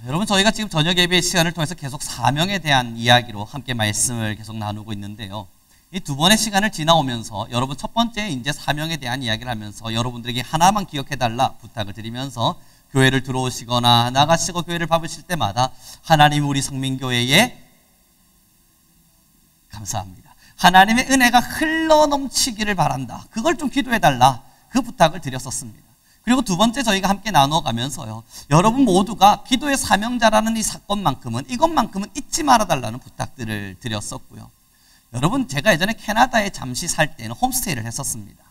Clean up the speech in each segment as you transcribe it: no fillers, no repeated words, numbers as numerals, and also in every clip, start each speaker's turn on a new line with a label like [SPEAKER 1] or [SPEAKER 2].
[SPEAKER 1] 여러분 저희가 지금 저녁 예배 시간을 통해서 계속 사명에 대한 이야기로 함께 말씀을 계속 나누고 있는데요. 이 두 번의 시간을 지나오면서 여러분 첫 번째 이제 사명에 대한 이야기를 하면서 여러분들에게 하나만 기억해달라 부탁을 드리면서 교회를 들어오시거나 나가시고 교회를 밟으실 때마다 하나님 우리 성민교회에 감사합니다. 하나님의 은혜가 흘러넘치기를 바란다. 그걸 좀 기도해달라. 그 부탁을 드렸었습니다. 그리고 두 번째 저희가 함께 나눠가면서요. 여러분 모두가 기도의 사명자라는 이 사건만큼은 이것만큼은 잊지 말아달라는 부탁들을 드렸었고요. 여러분 제가 예전에 캐나다에 잠시 살 때는 홈스테이를 했었습니다.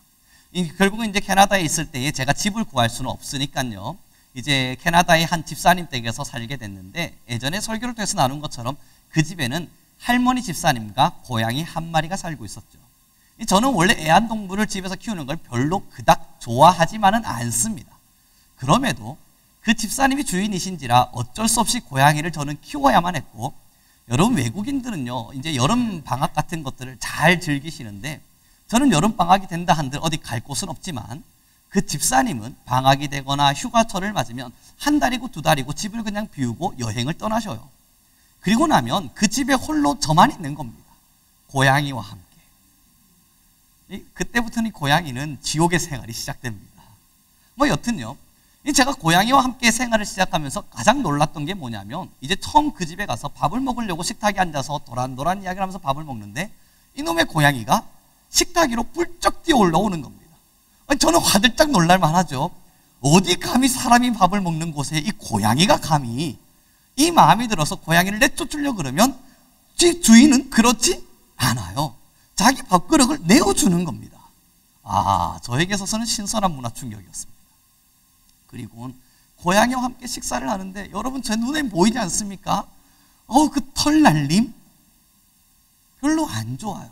[SPEAKER 1] 결국은 이제 캐나다에 있을 때에 제가 집을 구할 수는 없으니까요. 이제 캐나다의 한 집사님 댁에서 살게 됐는데 예전에 설교를 통해서 나눈 것처럼 그 집에는 할머니 집사님과 고양이 한 마리가 살고 있었죠. 저는 원래 애완동물을 집에서 키우는 걸 별로 그닥 좋아하지만은 않습니다. 그럼에도 그 집사님이 주인이신지라 어쩔 수 없이 고양이를 저는 키워야만 했고, 여러분 외국인들은요 이제 여름 방학 같은 것들을 잘 즐기시는데 저는 여름 방학이 된다 한들 어디 갈 곳은 없지만 그 집사님은 방학이 되거나 휴가철을 맞으면 한 달이고 두 달이고 집을 그냥 비우고 여행을 떠나셔요. 그리고 나면 그 집에 홀로 저만 있는 겁니다. 고양이와 함께. 그때부터는 이 고양이는 지옥의 생활이 시작됩니다. 뭐 여튼요, 제가 고양이와 함께 생활을 시작하면서 가장 놀랐던 게 뭐냐면 이제 처음 그 집에 가서 밥을 먹으려고 식탁에 앉아서 도란도란 이야기를 하면서 밥을 먹는데 이놈의 고양이가 식탁 위로 뿔쩍 뛰어 올라오는 겁니다. 저는 화들짝 놀랄만 하죠. 어디 감히 사람이 밥을 먹는 곳에 이 고양이가 감히, 이 마음이 들어서 고양이를 내쫓으려고 그러면 주인은 그렇지 않아요. 자기 밥그릇을 내어주는 겁니다. 저에게 있어서는 신선한 문화 충격이었습니다. 그리고 고양이와 함께 식사를 하는데 여러분 제 눈에 보이지 않습니까? 그 털 날림 별로 안 좋아요.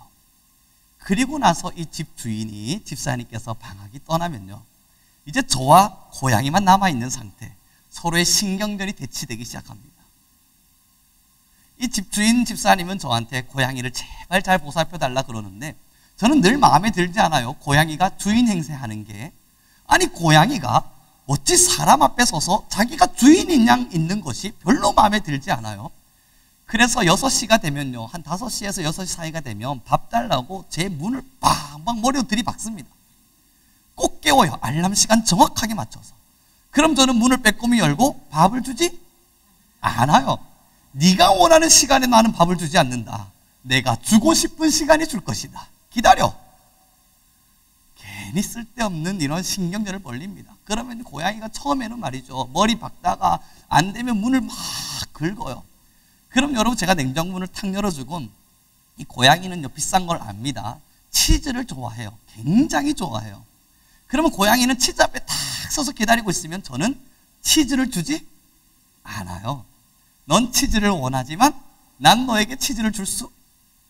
[SPEAKER 1] 그리고 나서 이 집 주인이, 집사님께서 방학이 떠나면요, 이제 저와 고양이만 남아있는 상태, 서로의 신경전이 대치되기 시작합니다. 이 집주인 집사님은 저한테 고양이를 제발 잘 보살펴달라 그러는데 저는 늘 마음에 들지 않아요. 고양이가 주인 행세하는 게. 아니 고양이가 어찌 사람 앞에 서서 자기가 주인인 양 있는 것이 별로 마음에 들지 않아요. 그래서 6시가 되면요, 한 5시에서 6시 사이가 되면 밥 달라고 제 문을 빵빵 머리로 들이박습니다. 꼭 깨워요. 알람 시간 정확하게 맞춰서. 그럼 저는 문을 빼꼼히 열고 밥을 주지 않아요. 네가 원하는 시간에 나는 밥을 주지 않는다. 내가 주고 싶은 시간에 줄 것이다. 기다려. 괜히 쓸데없는 이런 신경전을 벌립니다. 그러면 고양이가 처음에는 말이죠, 머리 박다가 안 되면 문을 막 긁어요. 그럼 여러분 제가 냉장문을 탁 열어주곤, 이 고양이는요 비싼 걸 압니다. 치즈를 좋아해요. 굉장히 좋아해요. 그러면 고양이는 치즈 앞에 탁 서서 기다리고 있으면 저는 치즈를 주지 않아요. 넌 치즈를 원하지만 난 너에게 치즈를 줄 수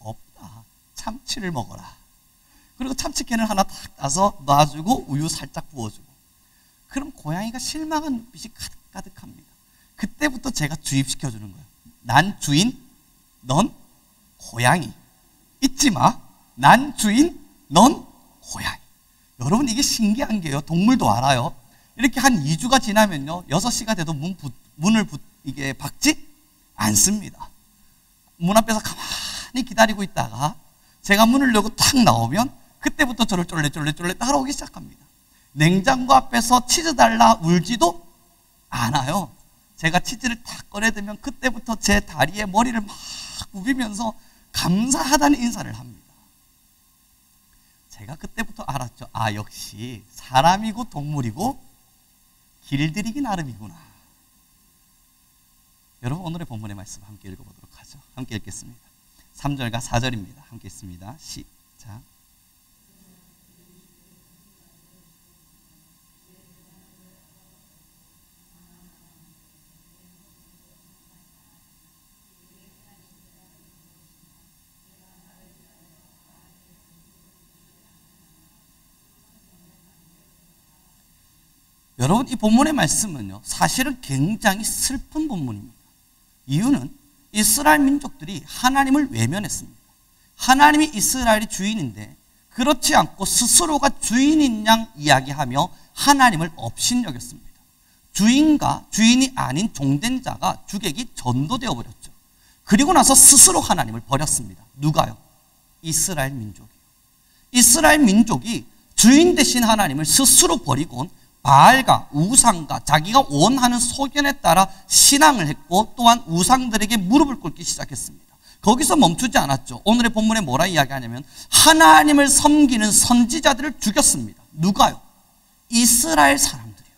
[SPEAKER 1] 없다. 참치를 먹어라. 그리고 참치캔을 하나 탁 따서 놔주고 우유 살짝 부어주고. 그럼 고양이가 실망한 눈빛이 가득가득합니다. 그때부터 제가 주입시켜주는 거예요. 난 주인, 넌 고양이. 잊지 마. 난 주인, 넌 고양이. 여러분 이게 신기한 게요, 동물도 알아요. 이렇게 한 2주가 지나면요 6시가 돼도 문을 이게 박지 않습니다. 문 앞에서 가만히 기다리고 있다가 제가 문을 열고 탁 나오면 그때부터 저를 쫄래쫄래 따라오기 시작합니다. 냉장고 앞에서 치즈 달라 울지도 않아요. 제가 치즈를 탁 꺼내들면 그때부터 제 다리에 머리를 막 부비면서 감사하다는 인사를 합니다. 제가 그때부터 알았죠. 역시 사람이고 동물이고 길들이기 나름이구나. 여러분 오늘의 본문의 말씀 함께 읽어보도록 하죠. 함께 읽겠습니다. 3절과 4절입니다. 함께 읽습니다. 시작. 여러분 이 본문의 말씀은요 사실은 굉장히 슬픈 본문입니다. 이유는 이스라엘 민족들이 하나님을 외면했습니다. 하나님이 이스라엘이 주인인데 그렇지 않고 스스로가 주인인 양 이야기하며 하나님을 업신여겼습니다. 주인과 주인이 아닌 종된 자가 주객이 전도되어 버렸죠. 그리고 나서 스스로 하나님을 버렸습니다. 누가요? 이스라엘 민족이요. 이스라엘 민족이 주인 대신 하나님을 스스로 버리고 바알과 우상과 자기가 원하는 소견에 따라 신앙을 했고 또한 우상들에게 무릎을 꿇기 시작했습니다. 거기서 멈추지 않았죠. 오늘의 본문에 뭐라 이야기하냐면 하나님을 섬기는 선지자들을 죽였습니다. 누가요? 이스라엘 사람들이요.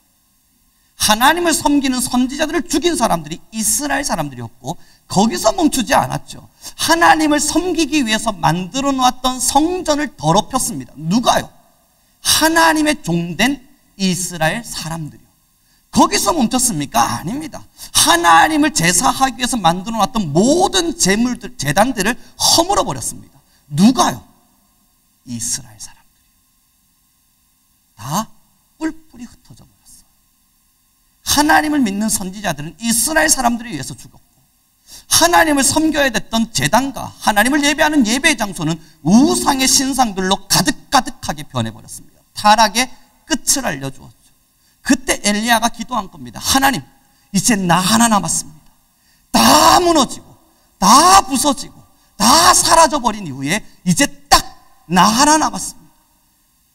[SPEAKER 1] 하나님을 섬기는 선지자들을 죽인 사람들이 이스라엘 사람들이었고 거기서 멈추지 않았죠. 하나님을 섬기기 위해서 만들어 놓았던 성전을 더럽혔습니다. 누가요? 하나님의 종된 이스라엘 사람들이요. 거기서 멈췄습니까? 아닙니다. 하나님을 제사하기 위해서 만들어 놨던 모든 제물들, 제단들을 허물어 버렸습니다. 누가요? 이스라엘 사람들이요. 다 뿔뿔이 흩어져 버렸어요. 하나님을 믿는 선지자들은 이스라엘 사람들에 의해서 죽었고 하나님을 섬겨야 됐던 제단과 하나님을 예배하는 예배 장소는 우상의 신상들로 가득가득하게 변해버렸습니다. 타락의 끝을 알려주었죠. 그때 엘리야가 기도한 겁니다. 하나님, 이제 나 하나 남았습니다. 다 무너지고 다 부서지고 다 사라져버린 이후에 이제 딱 나 하나 남았습니다.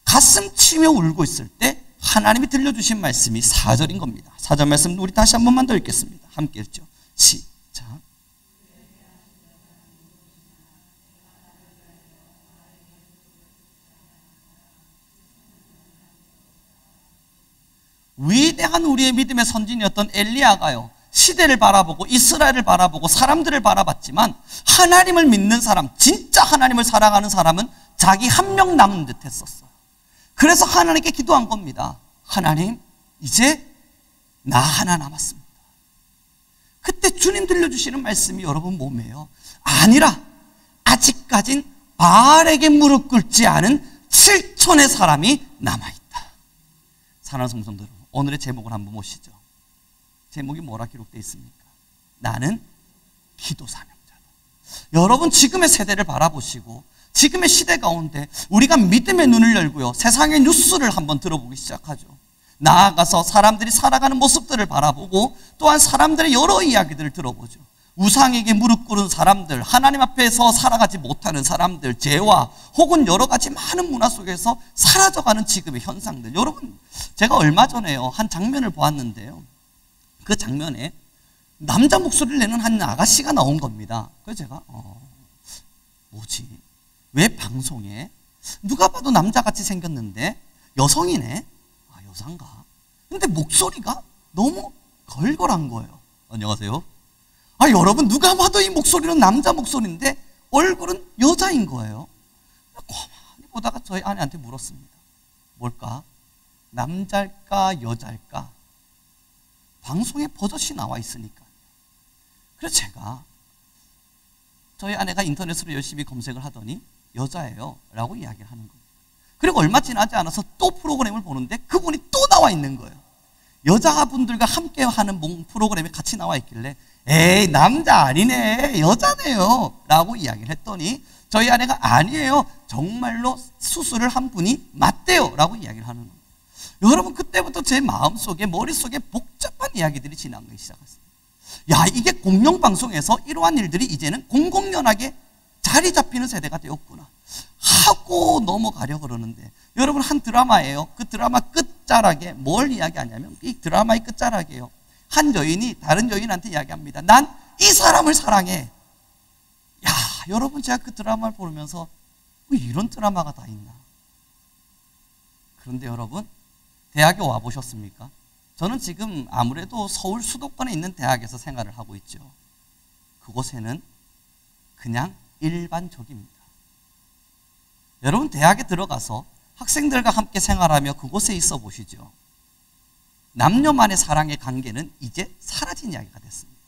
[SPEAKER 1] 가슴 치며 울고 있을 때 하나님이 들려주신 말씀이 4절인 겁니다. 4절 말씀 우리 다시 한 번만 더 읽겠습니다. 함께 읽죠. 시작. 위대한 우리의 믿음의 선진이었던 엘리야가요, 시대를 바라보고 이스라엘을 바라보고 사람들을 바라봤지만 하나님을 믿는 사람, 진짜 하나님을 사랑하는 사람은 자기 한 명 남은 듯 했었어요. 그래서 하나님께 기도한 겁니다. 하나님, 이제 나 하나 남았습니다. 그때 주님 들려주시는 말씀이 여러분 뭐예요? 아니라 아직까진 바알에게 무릎 꿇지 않은 7천의 사람이 남아있다. 사랑하는 성도들, 오늘의 제목을 한번 보시죠. 제목이 뭐라 기록되어 있습니까? 나는 기도 사명자다. 여러분, 지금의 세대를 바라보시고 지금의 시대 가운데 우리가 믿음의 눈을 열고요, 세상의 뉴스를 한번 들어보기 시작하죠. 나아가서 사람들이 살아가는 모습들을 바라보고 또한 사람들의 여러 이야기들을 들어보죠. 우상에게 무릎 꿇은 사람들, 하나님 앞에서 살아가지 못하는 사람들, 죄와 혹은 여러 가지 많은 문화 속에서 사라져가는 지금의 현상들. 여러분, 제가 얼마 전에요, 한 장면을 보았는데요. 그 장면에 남자 목소리를 내는 한 아가씨가 나온 겁니다. 그래서 제가 뭐지? 왜 방송에 누가 봐도 남자같이 생겼는데 여성이네? 아, 여잔가? 근데 목소리가 너무 걸걸한 거예요. 안녕하세요. 아, 여러분, 누가 봐도 이 목소리는 남자 목소리인데 얼굴은 여자인 거예요. 가만히 보다가 저희 아내한테 물었습니다. 뭘까? 남자일까 여자일까? 방송에 버젓이 나와 있으니까. 그래서 제가 저희 아내가 인터넷으로 열심히 검색을 하더니 여자예요 라고 이야기를 하는 겁니다. 그리고 얼마 지나지 않아서 또 프로그램을 보는데 그분이 또 나와 있는 거예요. 여자분들과 함께 하는 프로그램에 같이 나와 있길래 에이, 남자 아니네, 여자네요 라고 이야기를 했더니 저희 아내가 아니에요, 정말로 수술을 한 분이 맞대요 라고 이야기를 하는 겁니다. 여러분, 그때부터 제 마음속에, 머릿속에 복잡한 이야기들이 지나가기 시작했어요. 야, 이게 공영방송에서 이러한 일들이 이제는 공공연하게 자리 잡히는 세대가 되었구나 하고 넘어가려 그러는데, 여러분, 한 드라마예요. 그 드라마 끝자락에 뭘 이야기하냐면, 이 드라마의 끝자락이에요. 한 여인이 다른 여인한테 이야기합니다. 난 이 사람을 사랑해. 야, 여러분, 제가 그 드라마를 보면서 왜 이런 드라마가 다 있나? 그런데 여러분, 대학에 와보셨습니까? 저는 지금 아무래도 서울 수도권에 있는 대학에서 생활을 하고 있죠. 그곳에는 그냥 일반적입니다. 여러분, 대학에 들어가서 학생들과 함께 생활하며 그곳에 있어 보시죠. 남녀만의 사랑의 관계는 이제 사라진 이야기가 됐습니다.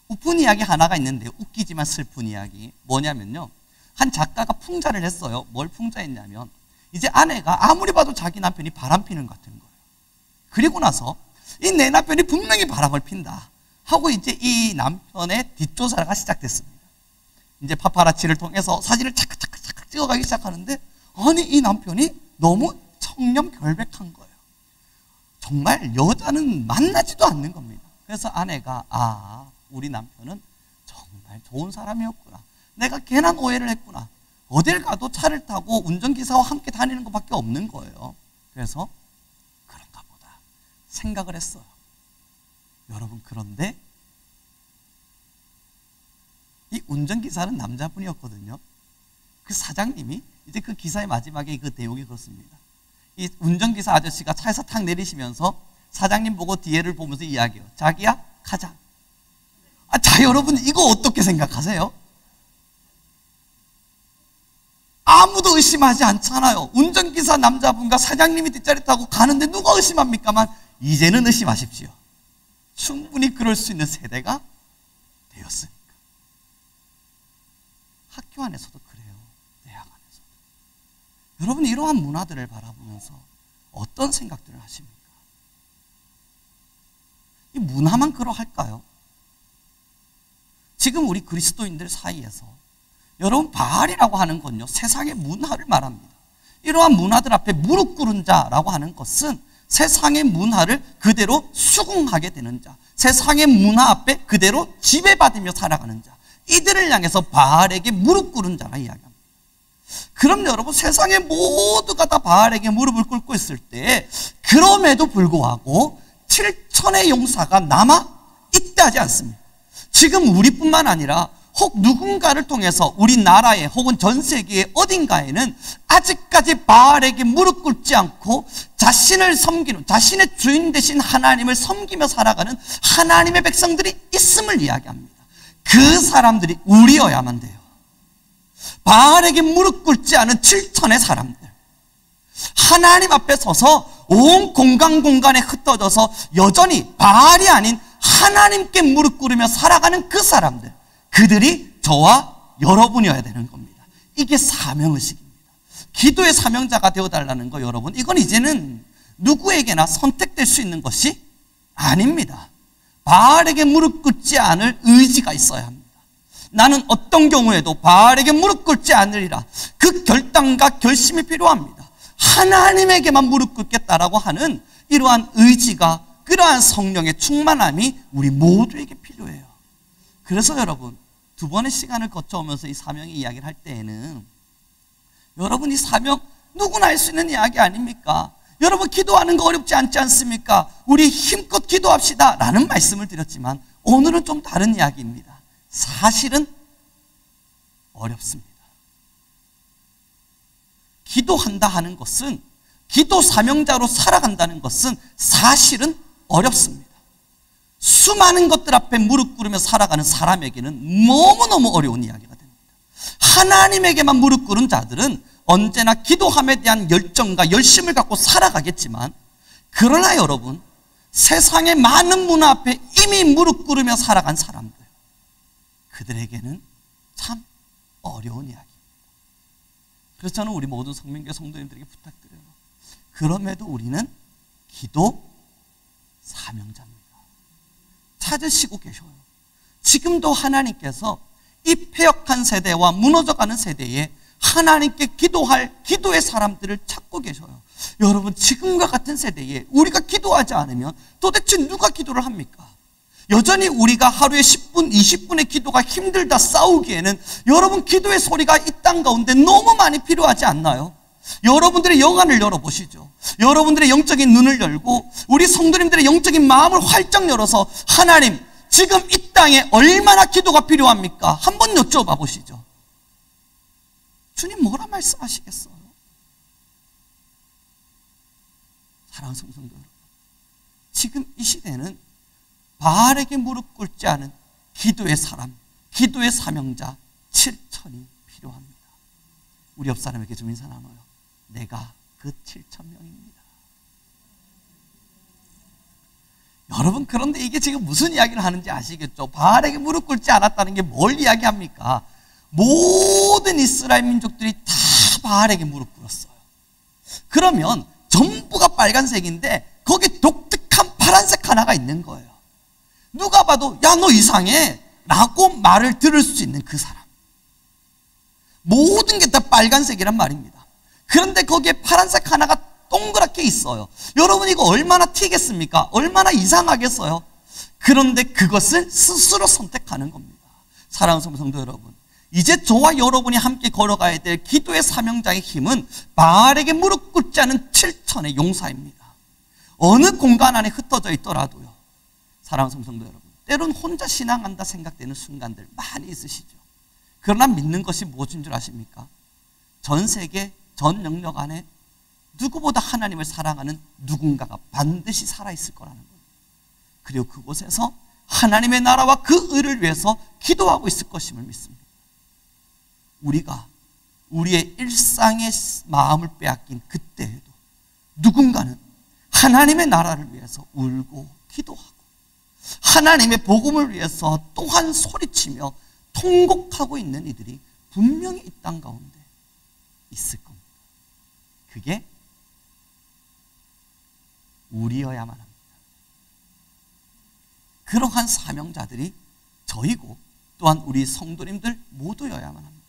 [SPEAKER 1] 웃픈 이야기 하나가 있는데, 웃기지만 슬픈 이야기. 뭐냐면요, 한 작가가 풍자를 했어요. 뭘 풍자했냐면, 이제 아내가 아무리 봐도 자기 남편이 바람 피는 것 같은 거예요. 그리고 나서 이 내 남편이 분명히 바람을 핀다 하고 이제 이 남편의 뒷조사가 시작됐습니다. 이제 파파라치를 통해서 사진을 착착착착 찍어가기 시작하는데, 아니, 이 남편이 너무 청렴결백한 거예요. 정말 여자는 만나지도 않는 겁니다. 그래서 아내가 우리 남편은 정말 좋은 사람이었구나. 내가 괜한 오해를 했구나. 어딜 가도 차를 타고 운전기사와 함께 다니는 것밖에 없는 거예요. 그래서 그런가 보다 생각을 했어요. 여러분, 그런데 이 운전기사는 남자분이었거든요. 그 사장님이 이제 그 기사의 마지막에 그 내용이 그렇습니다. 이 운전기사 아저씨가 차에서 탁 내리시면서 사장님 보고 뒤에를 보면서 이야기해요. 자기야, 가자. 자, 여러분, 이거 어떻게 생각하세요? 아무도 의심하지 않잖아요. 운전기사 남자분과 사장님이 뒷자리 타고 가는데 누가 의심합니까만, 이제는 의심하십시오. 충분히 그럴 수 있는 세대가 되었으니까. 학교 안에서도 그래요. 대학 안에서도. 여러분, 이러한 문화들을 바라보면서 어떤 생각들을 하십니까? 이 문화만 그러할까요? 지금 우리 그리스도인들 사이에서 여러분, 바알이라고 하는 건요, 세상의 문화를 말합니다. 이러한 문화들 앞에 무릎 꿇은 자라고 하는 것은 세상의 문화를 그대로 수긍하게 되는 자, 세상의 문화 앞에 그대로 지배받으며 살아가는 자, 이들을 향해서 바알에게 무릎 꿇은 자라 이야기합니다. 그럼 여러분, 세상의 모두가 다 바알에게 무릎을 꿇고 있을 때, 그럼에도 불구하고 7천의 용사가 남아 있다 하지 않습니까? 지금 우리뿐만 아니라 혹 누군가를 통해서 우리나라에 혹은 전 세계의 어딘가에는 아직까지 바알에게 무릎 꿇지 않고 자신을 섬기는, 자신의 주인 되신 하나님을 섬기며 살아가는 하나님의 백성들이 있음을 이야기합니다. 그 사람들이 우리여야만 돼요. 바알에게 무릎 꿇지 않은 7천의 사람들, 하나님 앞에 서서 온 공간에 흩어져서 여전히 바알이 아닌 하나님께 무릎 꿇으며 살아가는 그 사람들, 그들이 저와 여러분이어야 되는 겁니다. 이게 사명의식입니다. 기도의 사명자가 되어달라는 거, 여러분, 이건 이제는 누구에게나 선택될 수 있는 것이 아닙니다. 바알에게 무릎 꿇지 않을 의지가 있어야 합니다. 나는 어떤 경우에도 바알에게 무릎 꿇지 않으리라, 그 결단과 결심이 필요합니다. 하나님에게만 무릎 꿇겠다라고 하는 이러한 의지가, 그러한 성령의 충만함이 우리 모두에게 필요해요. 그래서 여러분, 두 번의 시간을 거쳐오면서 이 사명의 이야기를 할 때에는, 여러분, 이 사명 누구나 할 수 있는 이야기 아닙니까? 여러분, 기도하는 거 어렵지 않지 않습니까? 우리 힘껏 기도합시다 라는 말씀을 드렸지만, 오늘은 좀 다른 이야기입니다. 사실은 어렵습니다. 기도한다 하는 것은, 기도 사명자로 살아간다는 것은 사실은 어렵습니다. 수많은 것들 앞에 무릎 꿇으며 살아가는 사람에게는 너무너무 어려운 이야기가 됩니다. 하나님에게만 무릎 꿇은 자들은 언제나 기도함에 대한 열정과 열심을 갖고 살아가겠지만, 그러나 여러분, 세상의 많은 문화 앞에 이미 무릎 꿇으며 살아간 사람들, 그들에게는 참 어려운 이야기입니다. 그래서 저는 우리 모든 성민교회 성도님들에게 부탁드려요. 그럼에도 우리는 기도 사명자입니다. 찾으시고 계셔요. 지금도 하나님께서 이 폐역한 세대와 무너져가는 세대에 하나님께 기도할 기도의 사람들을 찾고 계셔요. 여러분, 지금과 같은 세대에 우리가 기도하지 않으면 도대체 누가 기도를 합니까? 여전히 우리가 하루에 10분, 20분의 기도가 힘들다 싸우기에는 여러분, 기도의 소리가 이 땅 가운데 너무 많이 필요하지 않나요? 여러분들의 영안을 열어보시죠. 여러분들의 영적인 눈을 열고 우리 성도님들의 영적인 마음을 활짝 열어서, 하나님, 지금 이 땅에 얼마나 기도가 필요합니까? 한번 여쭤봐 보시죠. 주님 뭐라 말씀하시겠어요? 사랑하는 성도 여러분, 지금 이 시대는 바알에게 무릎 꿇지 않은 기도의 사람, 기도의 사명자 7천이 필요합니다. 우리 옆 사람에게 좀 인사 나눠요. 내가 그 7,000명입니다. 여러분, 그런데 이게 지금 무슨 이야기를 하는지 아시겠죠? 바알에게 무릎 꿇지 않았다는 게 뭘 이야기합니까? 모든 이스라엘 민족들이 다 바알에게 무릎 꿇었어요. 그러면 전부가 빨간색인데 거기 독특한 파란색 하나가 있는 거예요. 누가 봐도 야, 너 이상해 라고 말을 들을 수 있는 그 사람. 모든 게 다 빨간색이란 말입니다. 그런데 거기에 파란색 하나가 동그랗게 있어요. 여러분 이거 얼마나 튀겠습니까? 얼마나 이상하겠어요? 그런데 그것을 스스로 선택하는 겁니다. 사랑하는 성도 여러분, 이제 저와 여러분이 함께 걸어가야 될 기도의 사명자의 힘은 바알에게 무릎 꿇지 않은 7천의 용사입니다. 어느 공간 안에 흩어져 있더라도요, 사랑하는 성도 여러분, 때론 혼자 신앙한다 생각되는 순간들 많이 있으시죠. 그러나 믿는 것이 무엇인 줄 아십니까? 전 세계, 전 영역 안에 누구보다 하나님을 사랑하는 누군가가 반드시 살아있을 거라는 거예요. 그리고 그곳에서 하나님의 나라와 그 의를 위해서 기도하고 있을 것임을 믿습니다. 우리가 우리의 일상의 마음을 빼앗긴 그때에도 누군가는 하나님의 나라를 위해서 울고 기도하고 하나님의 복음을 위해서 또한 소리치며 통곡하고 있는 이들이 분명히 이 땅 가운데 있을 겁니다. 그게 우리여야만 합니다. 그러한 사명자들이 저희고 또한 우리 성도님들 모두여야만 합니다.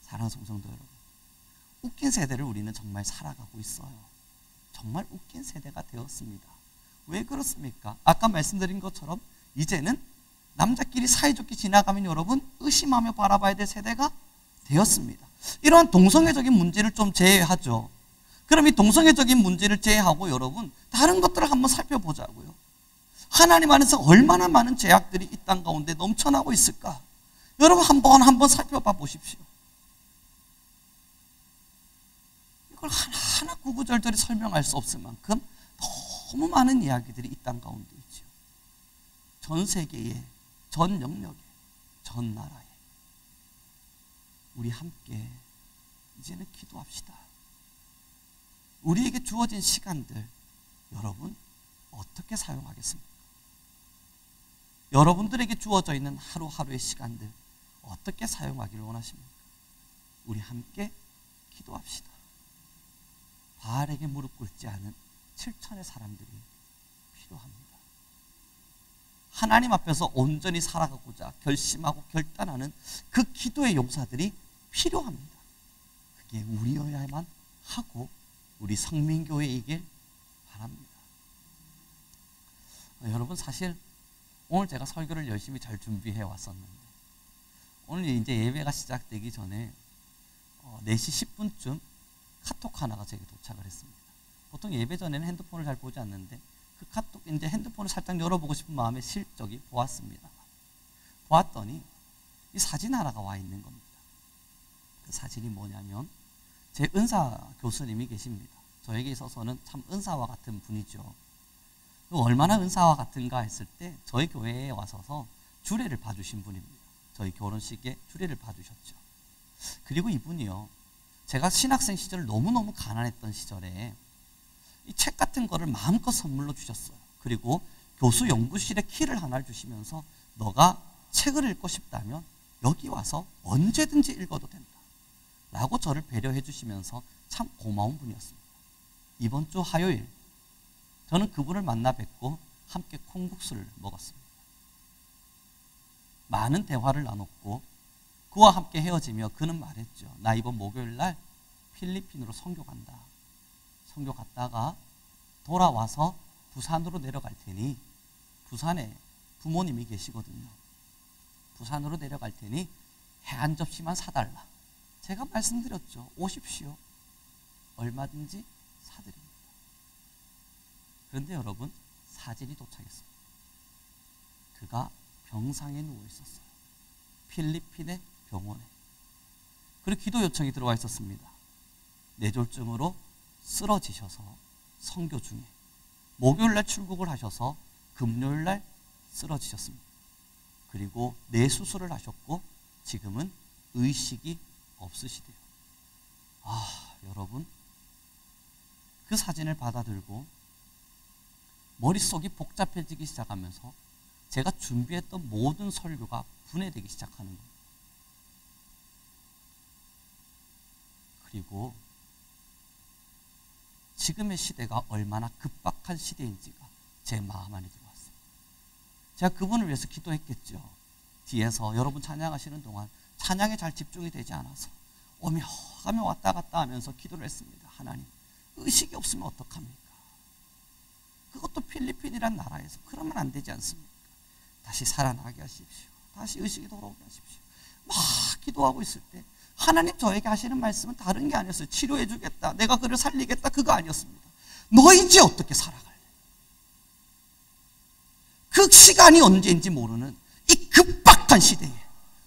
[SPEAKER 1] 사랑하는 성도 여러분, 웃긴 세대를 우리는 정말 살아가고 있어요. 정말 웃긴 세대가 되었습니다. 왜 그렇습니까? 아까 말씀드린 것처럼 이제는 남자끼리 사이좋게 지나가면 여러분 의심하며 바라봐야 될 세대가 되었습니다. 이러한 동성애적인 문제를 좀 제외하죠. 그럼 이 동성애적인 문제를 제외하고 여러분 다른 것들을 한번 살펴보자고요. 하나님 안에서 얼마나 많은 죄악들이 이 땅 가운데 넘쳐나고 있을까? 여러분 한번 살펴봐 보십시오. 이걸 하나하나 구구절절히 설명할 수 없을 만큼 너무 많은 이야기들이 이 땅 가운데 있죠. 전 세계에, 전 영역에, 전 나라에 우리 함께 이제는 기도합시다. 우리에게 주어진 시간들 여러분 어떻게 사용하겠습니까? 여러분들에게 주어져 있는 하루하루의 시간들 어떻게 사용하기를 원하십니까? 우리 함께 기도합시다. 바알에게 무릎 꿇지 않은 7천의 사람들이 필요합니다. 하나님 앞에서 온전히 살아가고자 결심하고 결단하는 그 기도의 용사들이 필요합니다. 그게 우리여야만 하고 우리 성민교회이길 바랍니다. 여러분 사실 오늘 제가 설교를 열심히 잘 준비해 왔었는데 오늘 이제 예배가 시작되기 전에 4시 10분쯤 카톡 하나가 제게 도착을 했습니다. 보통 예배 전에는 핸드폰을 잘 보지 않는데 그 카톡 이제 핸드폰을 살짝 열어보고 싶은 마음에 실적이 보았습니다. 보았더니 이 사진 하나가 와 있는 겁니다. 그 사진이 뭐냐면 제 은사 교수님이 계십니다. 저에게 있어서는 참 은사와 같은 분이죠. 얼마나 은사와 같은가 했을 때 저희 교회에 와서서 주례를 봐주신 분입니다. 저희 결혼식에 주례를 봐주셨죠. 그리고 이분이요, 제가 신학생 시절 너무너무 가난했던 시절에 이 책 같은 거를 마음껏 선물로 주셨어요. 그리고 교수 연구실에 키를 하나를 주시면서 너가 책을 읽고 싶다면 여기 와서 언제든지 읽어도 된다 라고 저를 배려해 주시면서 참 고마운 분이었습니다. 이번 주 화요일 저는 그분을 만나 뵙고 함께 콩국수를 먹었습니다. 많은 대화를 나눴고 그와 함께 헤어지며 그는 말했죠. 나 이번 목요일 날 필리핀으로 선교 간다. 선교 갔다가 돌아와서 부산으로 내려갈 테니 부산에 부모님이 계시거든요. 부산으로 내려갈 테니 회 한 접시만 사달라. 제가 말씀드렸죠. 오십시오. 얼마든지 사드립니다. 그런데 여러분 사진이 도착했습니다. 그가 병상에 누워 있었어요. 필리핀의 병원에. 그리고 기도 요청이 들어와 있었습니다. 뇌졸중으로 쓰러지셔서 선교 중에 목요일날 출국을 하셔서 금요일날 쓰러지셨습니다. 그리고 뇌 수술을 하셨고 지금은 의식이 없으시대요. 여러분 그 사진을 받아들고 머릿속이 복잡해지기 시작하면서 제가 준비했던 모든 설교가 분해되기 시작하는 겁니다. 그리고 지금의 시대가 얼마나 급박한 시대인지가 제 마음 안에 들어왔어요. 제가 그분을 위해서 기도했겠죠. 뒤에서 여러분 찬양하시는 동안 찬양에 잘 집중이 되지 않아서 오며 가며 왔다 갔다 하면서 기도를 했습니다. 하나님, 의식이 없으면 어떡합니까? 그것도 필리핀이란 나라에서. 그러면 안 되지 않습니까? 다시 살아나게 하십시오. 다시 의식이 돌아오게 하십시오. 막 기도하고 있을 때 하나님 저에게 하시는 말씀은 다른 게 아니었어요. 치료해 주겠다, 내가 그를 살리겠다, 그거 아니었습니다. 너 이제 어떻게 살아갈래? 그 시간이 언제인지 모르는 이 급박한 시대에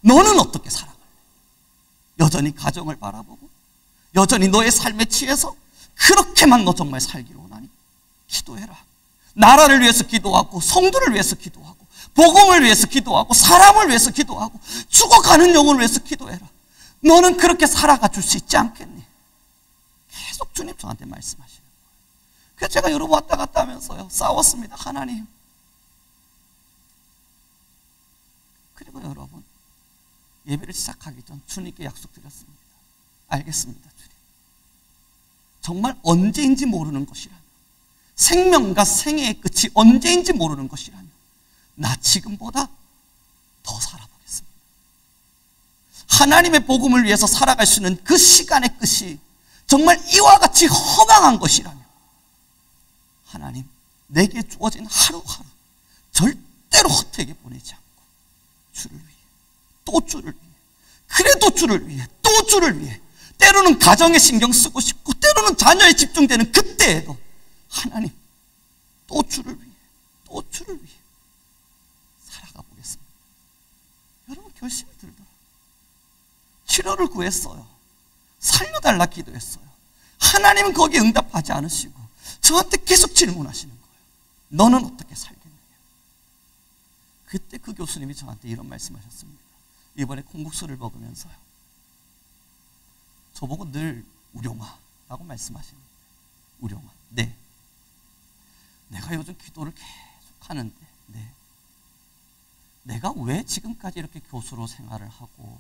[SPEAKER 1] 너는 어떻게 살아갈래? 여전히 가정을 바라보고 여전히 너의 삶에 취해서 그렇게만 너 정말 살기를 원하니 기도해라. 나라를 위해서 기도하고 성도를 위해서 기도하고 복음을 위해서 기도하고 사람을 위해서 기도하고 죽어가는 영혼을 위해서 기도해라. 너는 그렇게 살아가 줄 수 있지 않겠니? 계속 주님 저한테 말씀하시는 거예요. 그래서 제가 여러 번 왔다 갔다 하면서요 싸웠습니다. 하나님. 그리고 여러분 예배를 시작하기 전 주님께 약속드렸습니다. 알겠습니다, 주님. 정말 언제인지 모르는 것이라면, 생명과 생애의 끝이 언제인지 모르는 것이라면 나 지금보다 더 살아보겠습니다. 하나님의 복음을 위해서 살아갈 수 있는 그 시간의 끝이 정말 이와 같이 허망한 것이라면 하나님, 내게 주어진 하루하루 절대로 헛되게 보내지 않고 주를 위해, 또 주를 위해, 그래도 주를 위해, 또 주를 위해, 때로는 가정에 신경 쓰고 싶고 때로는 자녀에 집중되는 그때에도 하나님, 또 주를 위해, 또 주를 위해 살아가 보겠습니다. 여러분 결심이 들더라고요. 치료를 구했어요. 살려달라 기도했어요. 하나님은 거기에 응답하지 않으시고 저한테 계속 질문하시는 거예요. 너는 어떻게 살겠느냐? 그때 그 교수님이 저한테 이런 말씀하셨습니다. 이번에 콩국수를 먹으면서요, 저보고 늘 우룡아라고 말씀하시는데, 우룡아, 네, 내가 요즘 기도를 계속 하는데 네, 내가 왜 지금까지 이렇게 교수로 생활을 하고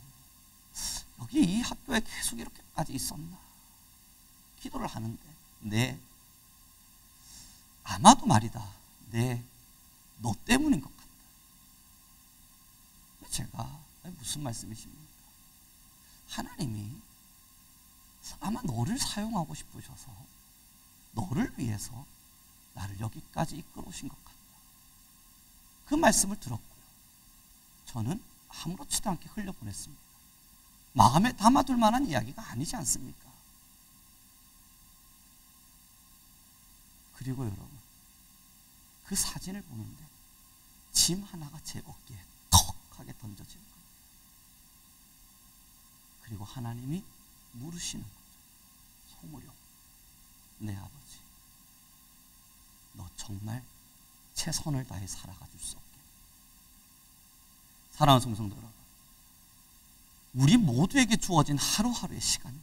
[SPEAKER 1] 여기 이 학교에 계속 이렇게까지 있었나? 기도를 하는데 네, 아마도 말이다, 네, 너 때문인 것 같다. 제가 무슨 말씀이십니까? 하나님이 아마 너를 사용하고 싶으셔서 너를 위해서 나를 여기까지 이끌어 오신 것 같다. 그 말씀을 들었고요. 저는 아무렇지도 않게 흘려보냈습니다. 마음에 담아둘 만한 이야기가 아니지 않습니까? 그리고 여러분, 그 사진을 보는데 짐 하나가 제 어깨에 턱 하게 던져지는 거예요. 그리고 하나님이 물으시는 거죠. 송우령, 내 아버지, 너 정말 최선을 다해 살아가 줄 수 없겠니? 사랑하는 성도 여러분, 우리 모두에게 주어진 하루하루의 시간들,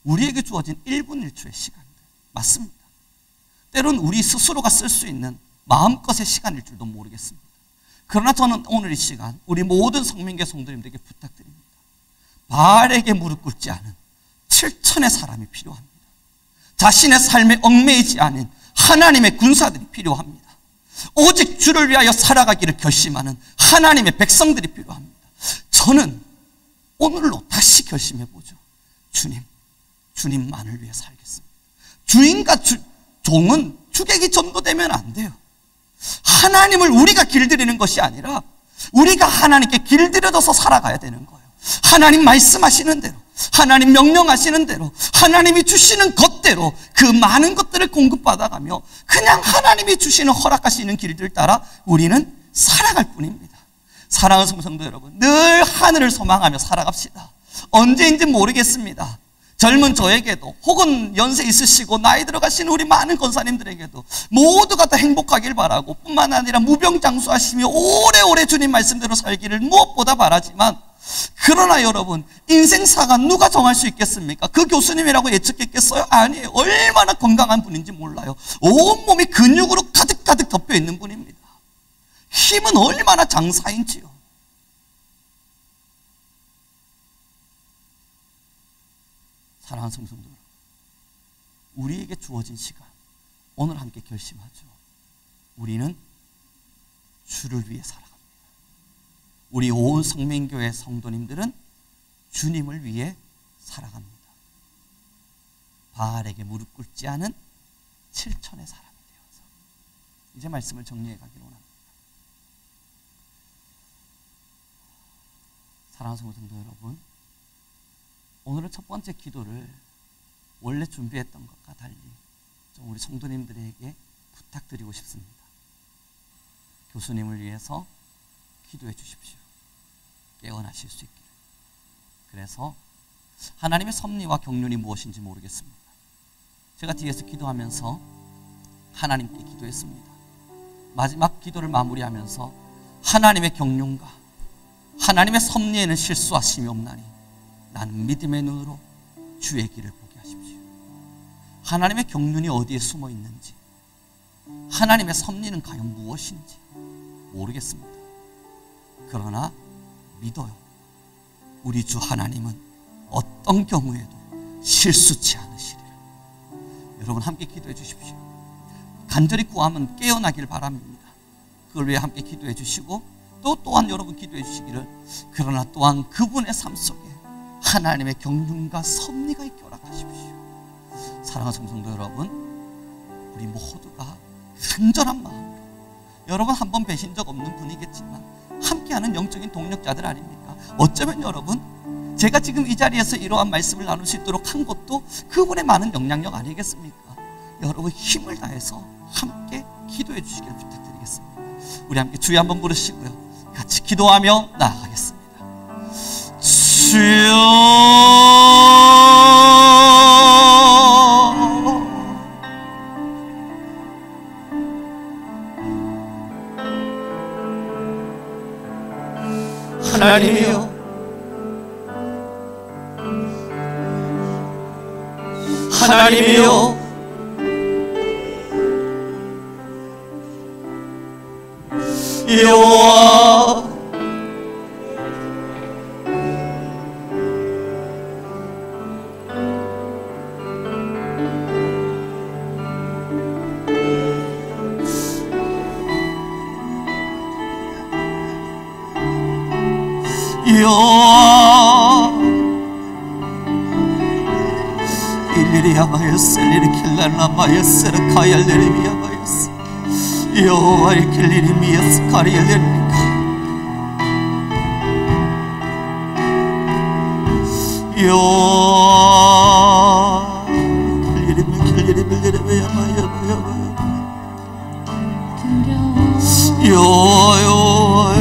[SPEAKER 1] 우리에게 주어진 1분 1초의 시간들, 맞습니다. 때로는 우리 스스로가 쓸 수 있는 마음껏의 시간일 줄도 모르겠습니다. 그러나 저는 오늘 이 시간 우리 모든 성민교 성도님들에게 부탁드립니다. 바알에게 무릎 꿇지 않은 7천의 사람이 필요합니다. 자신의 삶에 얽매이지 않은 하나님의 군사들이 필요합니다. 오직 주를 위하여 살아가기를 결심하는 하나님의 백성들이 필요합니다. 저는 오늘로 다시 결심해보죠. 주님만을 위해 살겠습니다. 주인과 종은 주객이 전도되면 안 돼요. 하나님을 우리가 길들이는 것이 아니라 우리가 하나님께 길들여져서 살아가야 되는 거예요. 하나님 말씀하시는 대로, 하나님 명령하시는 대로, 하나님이 주시는 것대로 그 많은 것들을 공급받아가며 그냥 하나님이 주시는 허락하시는 길들 따라 우리는 살아갈 뿐입니다. 사랑하는 성도 여러분, 늘 하늘을 소망하며 살아갑시다. 언제인지 모르겠습니다. 젊은 저에게도 혹은 연세 있으시고 나이 들어가시는 우리 많은 권사님들에게도 모두가 다 행복하길 바라고 뿐만 아니라 무병장수하시며 오래오래 주님 말씀대로 살기를 무엇보다 바라지만, 그러나 여러분, 인생사가 누가 정할 수 있겠습니까? 그 교수님이라고 예측했겠어요? 아니에요. 얼마나 건강한 분인지 몰라요. 온몸이 근육으로 가득가득 덮여 있는 분입니다. 힘은 얼마나 장사인지요. 사랑하는 성도 여러분, 우리에게 주어진 시간, 오늘 함께 결심하죠. 우리는 주를 위해 살아갑니다. 우리 온 성민교회 성도님들은 주님을 위해 살아갑니다. 바알에게 무릎 꿇지 않은 7천의 사람이 되어서 이제 말씀을 정리해 가기로 합니다. 사랑하는 성도 여러분, 오늘은 첫 번째 기도를 원래 준비했던 것과 달리 좀 우리 성도님들에게 부탁드리고 싶습니다. 교수님을 위해서 기도해 주십시오. 깨어나실 수 있기를. 그래서 하나님의 섭리와 경륜이 무엇인지 모르겠습니다. 제가 뒤에서 기도하면서 하나님께 기도했습니다. 마지막 기도를 마무리하면서 하나님의 경륜과 하나님의 섭리에는 실수하심이 없나니 나는 믿음의 눈으로 주의 길을 보게 하십시오. 하나님의 경륜이 어디에 숨어 있는지, 하나님의 섭리는 과연 무엇인지 모르겠습니다. 그러나 믿어요. 우리 주 하나님은 어떤 경우에도 실수치 않으시리라. 여러분 함께 기도해 주십시오. 간절히 구하면 깨어나길 바랍니다. 그걸 위해 함께 기도해 주시고 또한 여러분 기도해 주시기를, 그러나 또한 그분의 삶 속에 하나님의 경륜과 섭리가 있게 허락하십시오. 사랑하는 성도 여러분, 우리 모두가 간절한 마음으로, 여러분 한 번 뵈신 적 없는 분이겠지만 함께하는 영적인 동력자들 아닙니까? 어쩌면 여러분, 제가 지금 이 자리에서 이러한 말씀을 나눌 수 있도록 한 것도 그분의 많은 영향력 아니겠습니까? 여러분 힘을 다해서 함께 기도해 주시기를 부탁드리겠습니다. 우리 함께 주여 한번 부르시고요, 같이 기도하며 나아가겠습니다. 주여, 하나님이여, 하나님이여, 여호와, 여호와, 일리리야마여스 일리킬랄라마여스르 카얄레리미야마여스 여호와 일킬리리미여스 카리엘레리니까 여호와 일킬리리미야마야마야마야마 여호와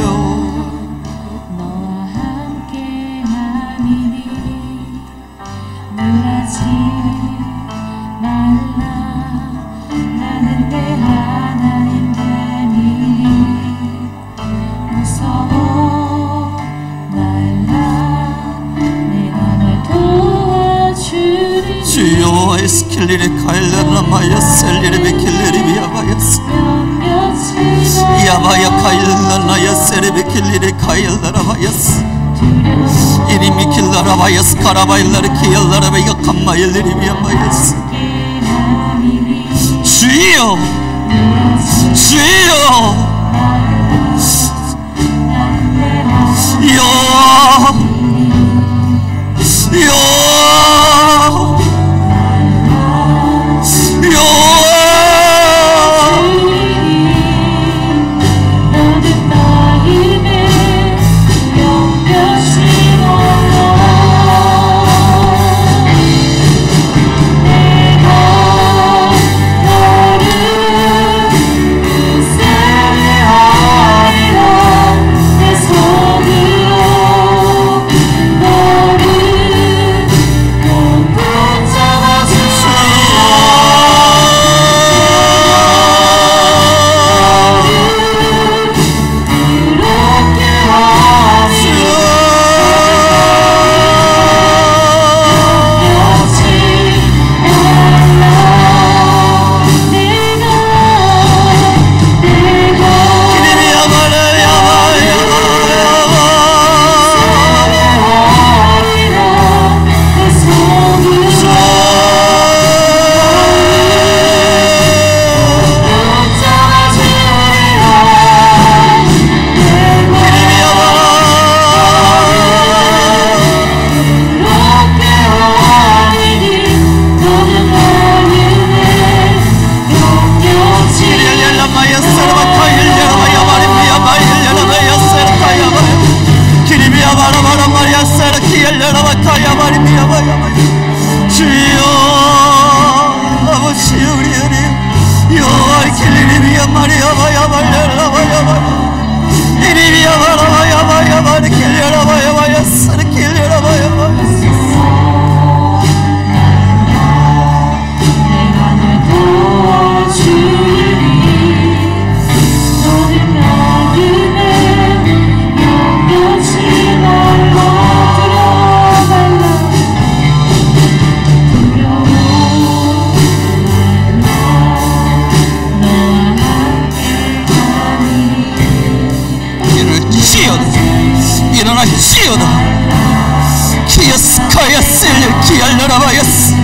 [SPEAKER 1] 주여 에스킬리리 카일라마야 셀리리베 킬리리비 야바야스 야바야 카일라나야 세리베 킬리리 카일라라바야스 이리미 킬라라바야스 카라바일라리 키엘라라베 야캄마일리리비 야바야스 주여 주여 여호와 여호와
[SPEAKER 2] 내가 너를
[SPEAKER 1] 치오다. 키어스카야스를 기알려라바야스.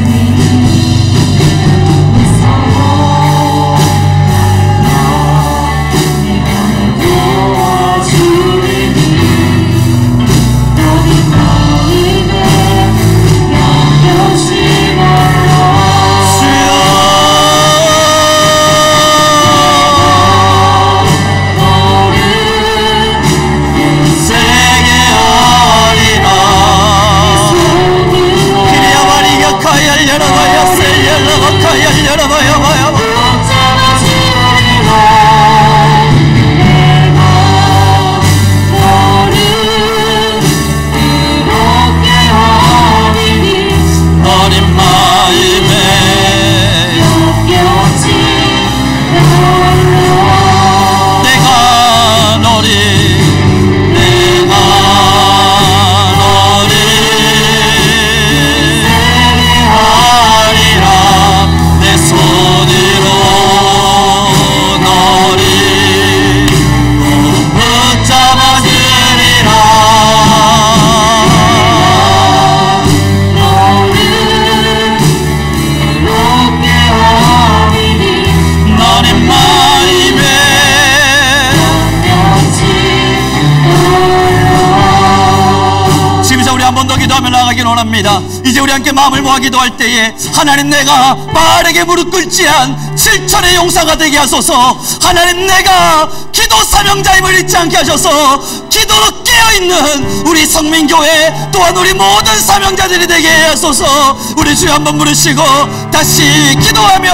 [SPEAKER 1] 원합니다. 이제 우리 함께 마음을 모아 기도할 때에 하나님, 내가 바알에게 무릎 꿇지 않은 7천의 용사가 되게 하소서. 하나님, 내가 기도 사명자임을 잊지 않게 하셔서 기도로 깨어있는 우리 성민교회 또한 우리 모든 사명자들이 되게 하소서. 우리 주여 한번 부르시고 다시 기도하며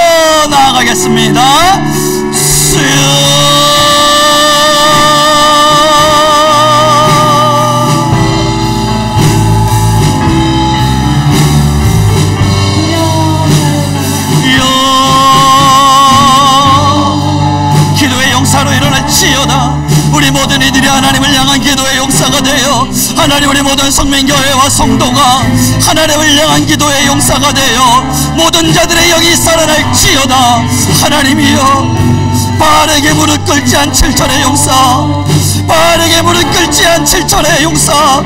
[SPEAKER 1] 나아가겠습니다. 주여 치여다. 우리 모든 이들이 하나님을 향한 기도의 용사가 되어 하나님, 우리 모든 성민교회와 성도가 하나님을 향한 기도의 용사가 되어 모든 자들의 영이 살아날 치여다. 하나님이여, 바알에게 무릎 꿇지 않은 7천의 용사, 바알에게 무릎 꿇지 않은 7천의 용사,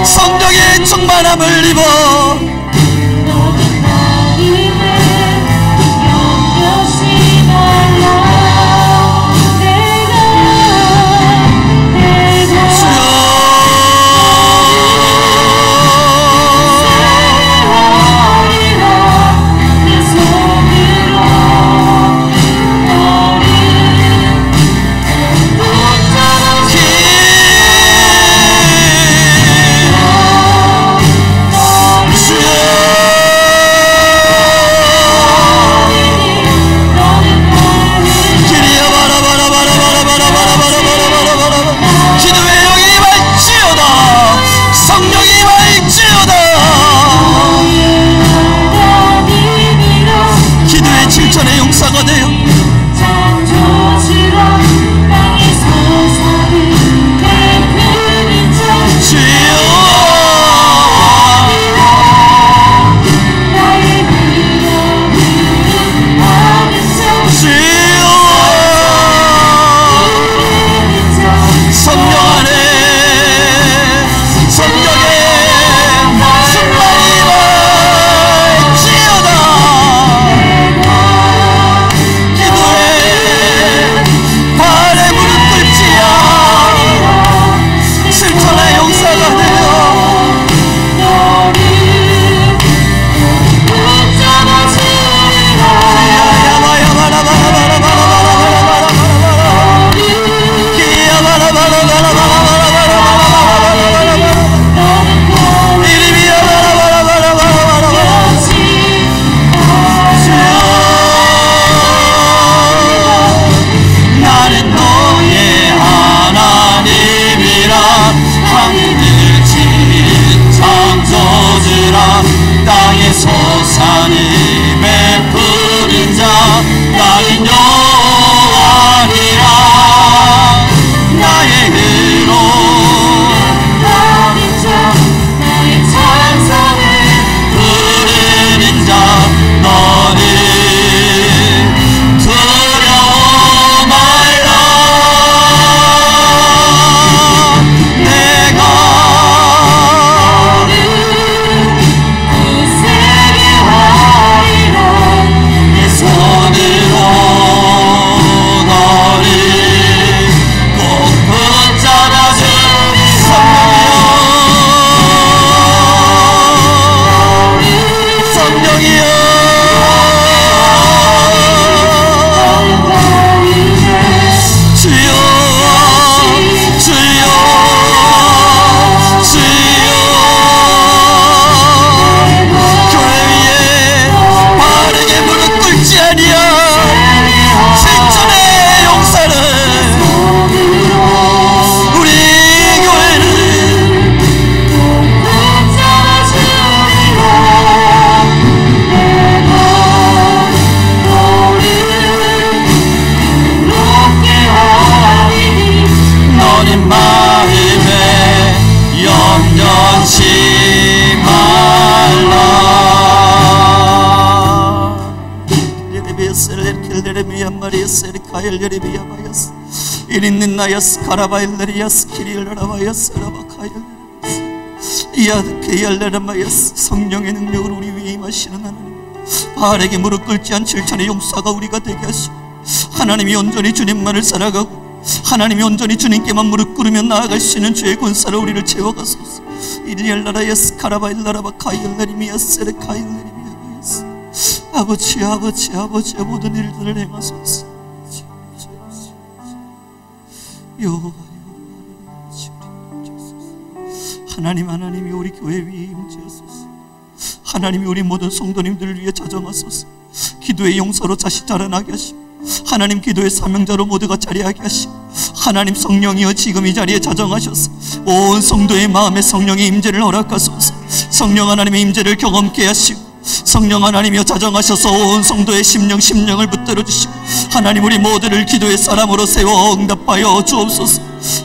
[SPEAKER 1] 성령의 충만함을 입어 주여 카일레리비아바야스 이린는 나야스 카라바일레리아스 키리엘라바야스 라바카일레리아스 이아드케이알레라마야스 성령의 능력을 우리 위에 임하시는 하나님, 바알에게 무릎 꿇지 않은 7천의 용사가 우리가 되게 하시고 하나님이 온전히 주님만을 살아가고 하나님이 온전히 주님께만 무릎 꿇으며 나아갈 수 있는 주의 군사로 우리를 채워가소서. 일리엘라라야스 카라바일라라바 카일레리미야스레 카일레리미야스 아버지 아버지 아버지 모든 일들을 행하소서. 여호와 하나님, 하나님이 우리 교회 위에 임재하소서. 하나님이 우리 모든 성도님들을 위해 자정하소서. 기도의 용사로 다시 자라나게 하시고 하나님 기도의 사명자로 모두가 자리하게 하시고 하나님 성령이여 지금 이 자리에 자정하셔서 온 성도의 마음에 성령의 임재를 허락하소서. 성령 하나님의 임재를 경험케 하시고 성령 하나님이여 자정하셔서 온 성도의 심령을 붙들어 주시고 하나님 우리 모두를 기도의 사람으로 세워 응답하여 주옵소서.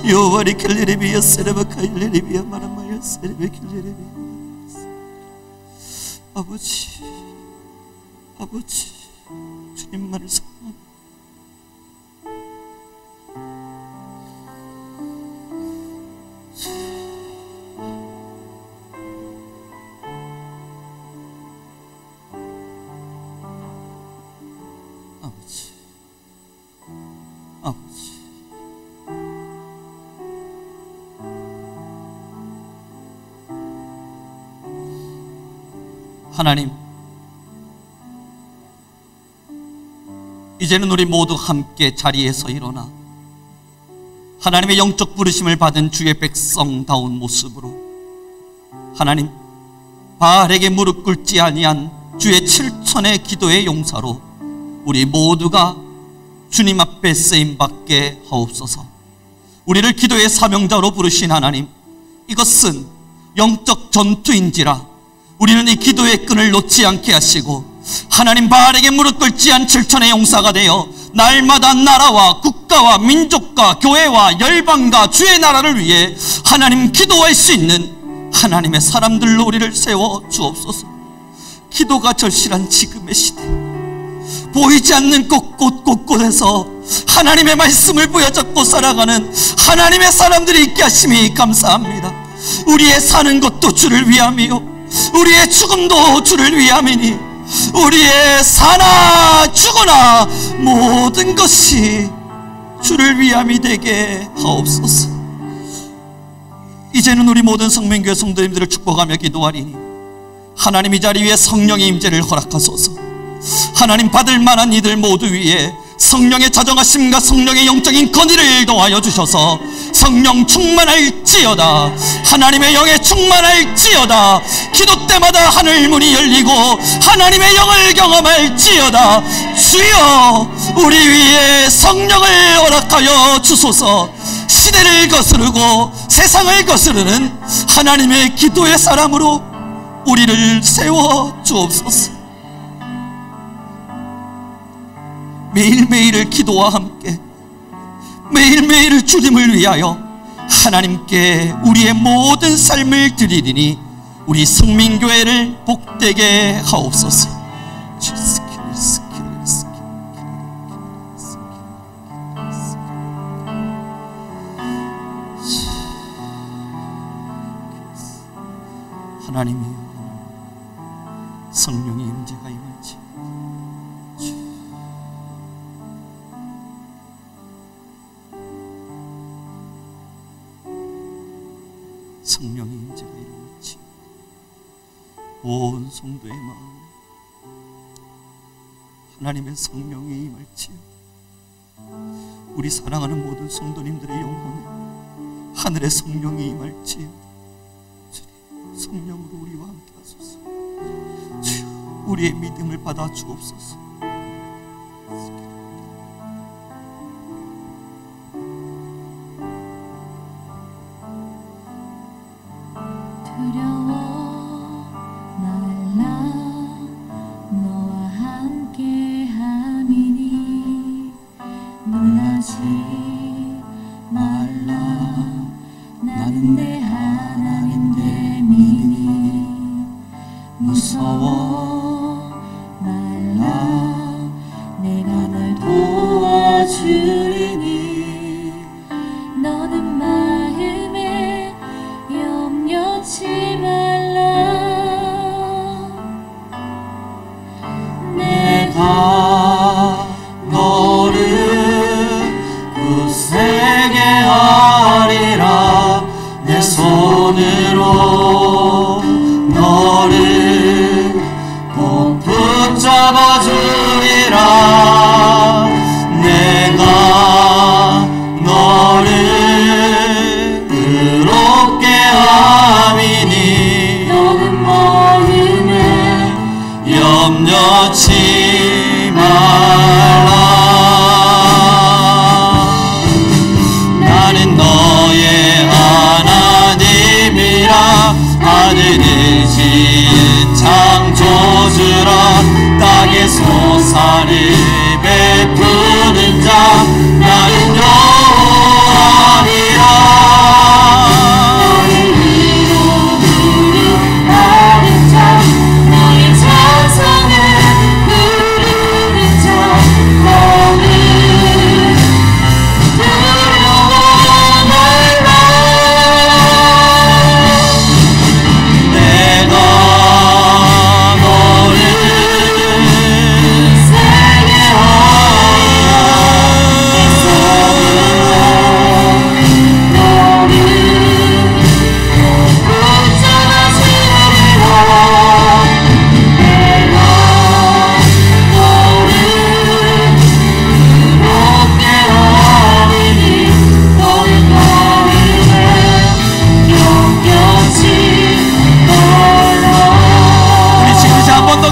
[SPEAKER 1] 여호와리 켈레레비야 세레바카일레레비야 마라마야 세레베킬레레비야. 아버지 아버지 주님만을 사랑합니다. 아버지 아버지 하나님, 이제는 우리 모두 함께 자리에서 일어나 하나님의 영적 부르심을 받은 주의 백성다운 모습으로 하나님, 바알에게 무릎 꿇지 아니한 주의 7천의 기도의 용사로 우리 모두가 주님 앞에 쓰임받게 하옵소서. 우리를 기도의 사명자로 부르신 하나님, 이것은 영적 전투인지라 우리는 이 기도의 끈을 놓지 않게 하시고 하나님, 바알에게 무릎 꿇지 않은 7천의 용사가 되어 날마다 나라와 국가와 민족과 교회와 열방과 주의 나라를 위해 하나님 기도할 수 있는 하나님의 사람들로 우리를 세워 주옵소서. 기도가 절실한 지금의 시대, 보이지 않는 곳곳곳곳에서 하나님의 말씀을 부여잡고 살아가는 하나님의 사람들이 있게 하심이 감사합니다. 우리의 사는 것도 주를 위함이요 우리의 죽음도 주를 위함이니 우리의 사나 죽으나 모든 것이 주를 위함이 되게 하옵소서. 이제는 우리 모든 성명교회 성도님들을 축복하며 기도하리니 하나님, 이 자리 위에 성령의 임재를 허락하소서. 하나님, 받을 만한 이들 모두 위에 성령의 자정하심과 성령의 영적인 건의를 더하여 주셔서 성령 충만할지어다. 하나님의 영에 충만할지어다. 기도 때마다 하늘 문이 열리고 하나님의 영을 경험할지어다. 주여, 우리 위에 성령을 허락하여 주소서. 시대를 거스르고 세상을 거스르는 하나님의 기도의 사람으로 우리를 세워 주옵소서. 매일매일을 기도와 함께 매일매일을 주님을 위하여 하나님께 우리의 모든 삶을 드리리니 우리 성민교회를 복되게 하옵소서. 하나님이여, 성령의 임재가 임할지 성령의 임재가 임할지 온 성도의 마음에 하나님의 성령이 임할지 우리 사랑하는 모든 성도님들의 영혼에 하늘의 성령이 임할지 성령으로 우리와 함께 하소서. 주여, 우리의 믿음을 받아 주옵소서.
[SPEAKER 2] 두려워 말라, 너와 함께 함이니 놀라지 말라, 나는 내 하나님 됨이니 무서워 말라, 내가 널 도와주리니
[SPEAKER 1] 하리라. 내 손으로 너를 꼭 붙잡아 주리라. 내가 너를 의롭게 함이니
[SPEAKER 2] 너는 마음에
[SPEAKER 1] 염려치 말라. 나는 너의 하나님이라. 하늘을 지은 창조주라. 땅의 소사를 베푸는 자. 나는 여호와니라.
[SPEAKER 2] 너의 이름을 아는 자, 너의 찬송을 부르는 자, 너는 두려워 말라.
[SPEAKER 1] 내가 너를
[SPEAKER 2] 세게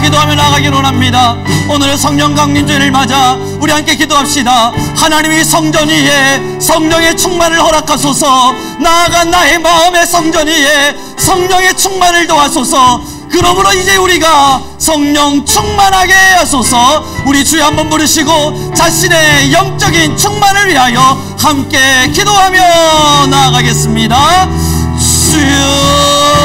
[SPEAKER 1] 기도하며 나가기로 합니다. 오늘 성령 강림주일을 맞아 우리 함께 기도합시다. 하나님이 성전 위에 성령의 충만을 허락하소서. 나아가 나의 마음의 성전 위에 성령의 충만을 도와소서. 그러므로 이제 우리가 성령 충만하게 하소서. 우리 주여 한번 부르시고 자신의 영적인 충만을 위하여 함께 기도하며 나아가겠습니다. 주여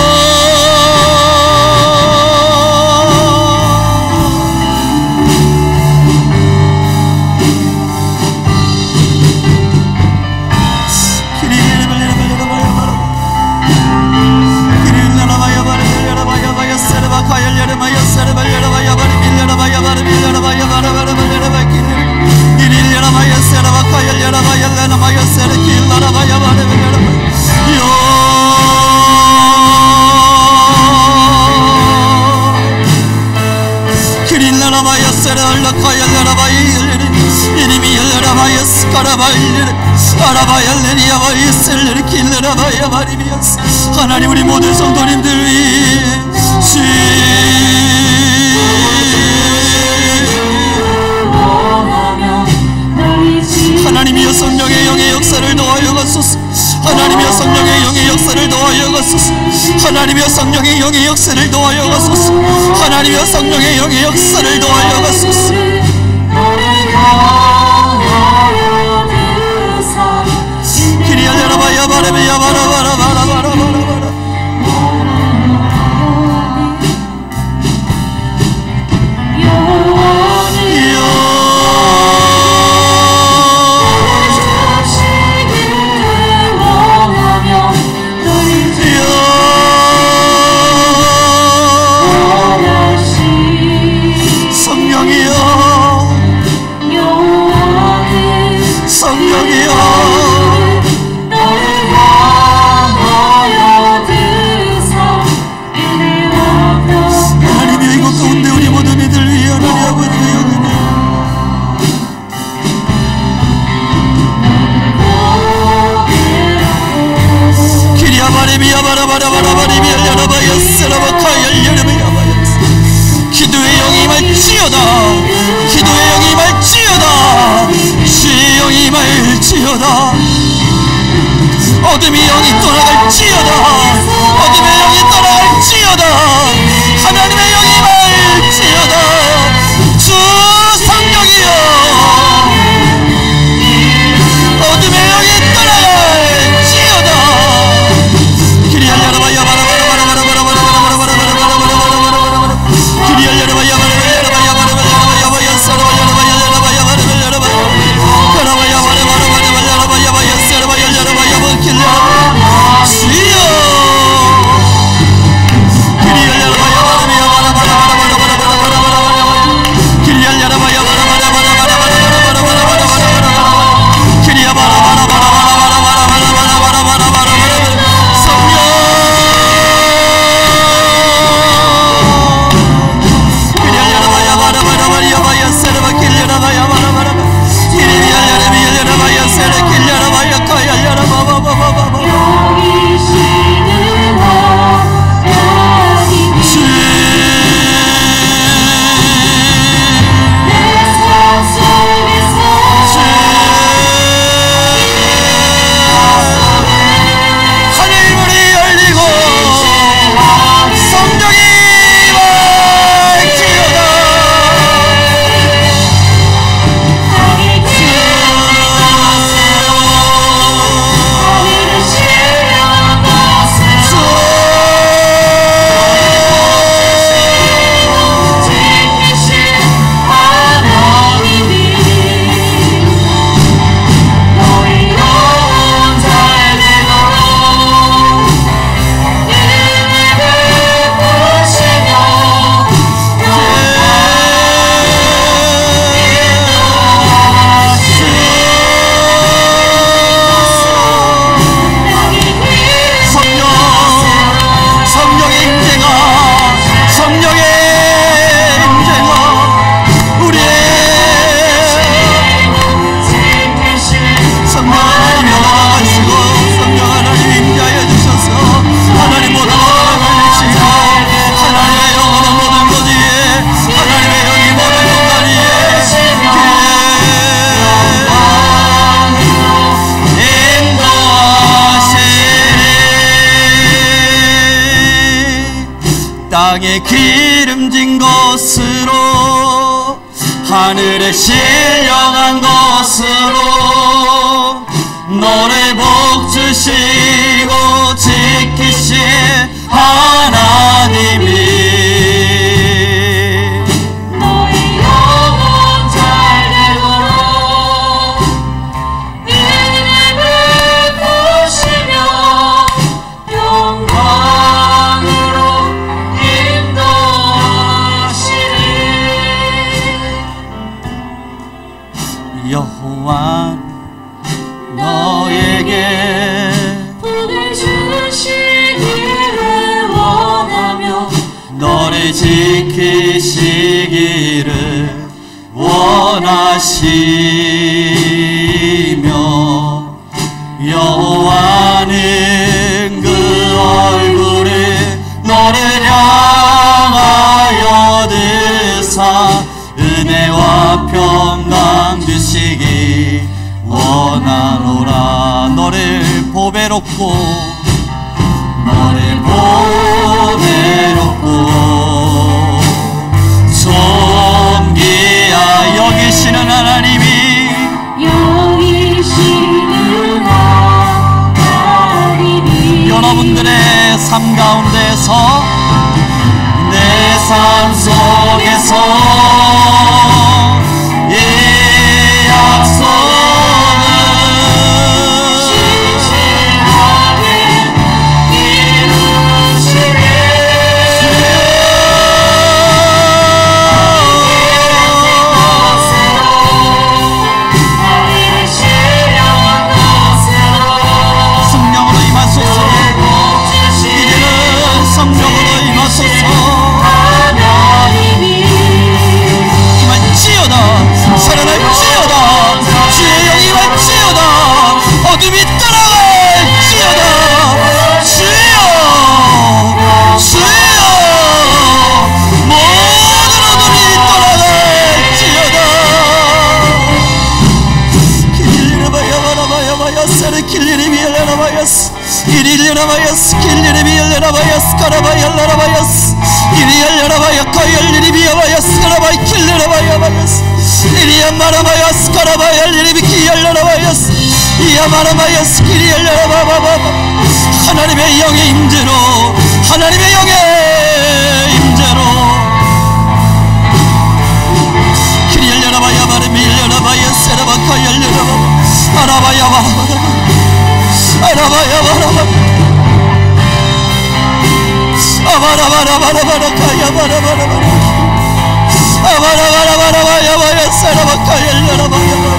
[SPEAKER 1] 하나님, 우리 모든 성도님들 위해 하나님이여 성령의 영의 역사를 도와여 가소서. 하나님이여 성령의 영의 역사를 도와여 가소서. 하나님이여 성령의 영의 역사를 도와여 가소서. 하나님이여 성령의 영의 역사를 도와여 가소서. 기리야 야라바야 바라바야 바라바라 바라바라 바라바라. 기도의 영이 임할지어다. 기도의 영이 임할지어다. 주의 영이 임할지어다. 어둠의 영이 떠나갈지어다. 어둠의 영이 떠나갈지어다. 하나님의 영이 임할지어다. 주 성령이여, 어둠의 영이 떠나갈지어다. 기리알야라바야 주여 땅에 기름진 것으로 하늘에 신령한 것으로 너를 복주시고 지키신 하나님이
[SPEAKER 2] 너의 영혼 잘 되도록 은혜를 베푸시며 영광으로 인도하시리.
[SPEAKER 1] 여호와 너에게
[SPEAKER 2] 복을 주시기를 원하며
[SPEAKER 1] 너를 지키시기를 원하시며 여호와는 그 얼굴을 너를 향하여 드사 은혜와 평강 주시기 원하노라. 너를 보배롭고 너를 보배롭고 존귀하 여기시는 하나님이
[SPEAKER 2] 여기시는 하나님이
[SPEAKER 1] 여러분들의 삶 가운데서 내 삶 속에서 이 약속은
[SPEAKER 2] 진실하게 이루시네. 하늘의 신령한 것으로
[SPEAKER 1] 성령으로 임하소서. 이제는 성령으로 임하소서.
[SPEAKER 2] 하나님이
[SPEAKER 1] 임할지어다. 살아날지어다. 주의 영이 임할지어다. 어둠이 떠나갈지어다. 주여 주여 모든 어둠이 떠나갈지어다. 길리르바야바라바야바야스를 길리리비엘레라바야스 이리엘레라바야스 길리리비엘레라바야스 가라바얄라라바야스 이리엘레라바야 가열리리비야바야스 가라바이 길레라바야바야스 이리야마라바야스 가라바얄리리비키엘레라바야스 이야마라바야스 기리엘레라바바바 하나님의 영의 임재로 하나님의 영의 임재로 기리엘레라바야바르미엘레라바야스라바카열레라바 아라바야바라바라 아라바야바라바 아바라바라바라바라카야바라바라바라 아바라바라바라바야바야사라바카열레라바야바야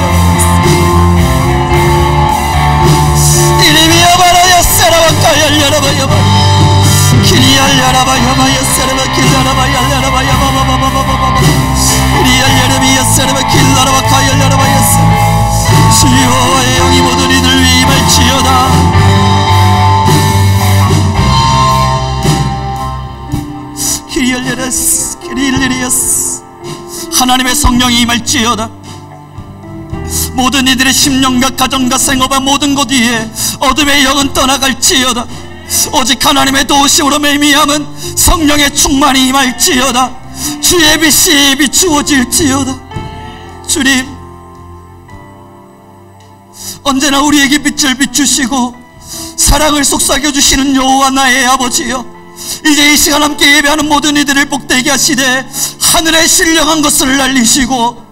[SPEAKER 1] 이리미야바라야사라바카열레라바야바 기리알레라바야바야사라바킬라라바얄레라바야바바바바바바바 이리알레라비야사라바킬라라바카열레라바야사 주여의 영이 모든 이들 위에 임할지어다. 키리엘레레스 키리엘레리아스 하나님의 성령이 임할지어다. 모든 이들의 심령과 가정과 생업과 모든 곳 위에 어둠의 영은 떠나갈지어다. 오직 하나님의 도우심으로 말미암은 성령의 충만이 임할지어다. 주의 빛이 비추어질지어다. 주님 언제나 우리에게 빛을 비추시고 사랑을 속삭여 주시는 여호와 나의 아버지여, 이제 이 시간 함께 예배하는 모든 이들을 복되게 하시되 하늘의 신령한 것을 날리시고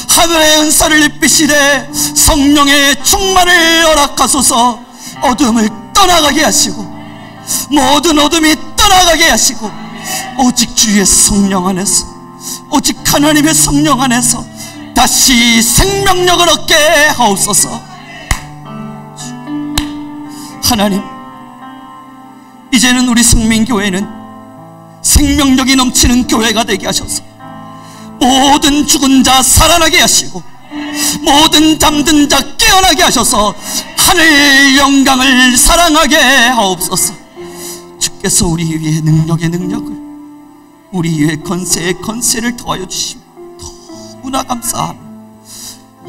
[SPEAKER 1] 하늘의 은사를 입히시되 성령의 충만을 허락하소서. 어둠을 떠나가게 하시고 모든 어둠이 떠나가게 하시고 오직 주의 성령 안에서 오직 하나님의 성령 안에서 다시 생명력을 얻게 하옵소서. 하나님, 이제는 우리 승민교회는 생명력이 넘치는 교회가 되게 하셔서 모든 죽은 자 살아나게 하시고 모든 잠든 자 깨어나게 하셔서 하늘 영광을 사랑하게 하옵소서. 주께서 우리 위에 능력의 능력을, 우리 위에 권세의 권세를 더하여 주시며 너무나 감사하며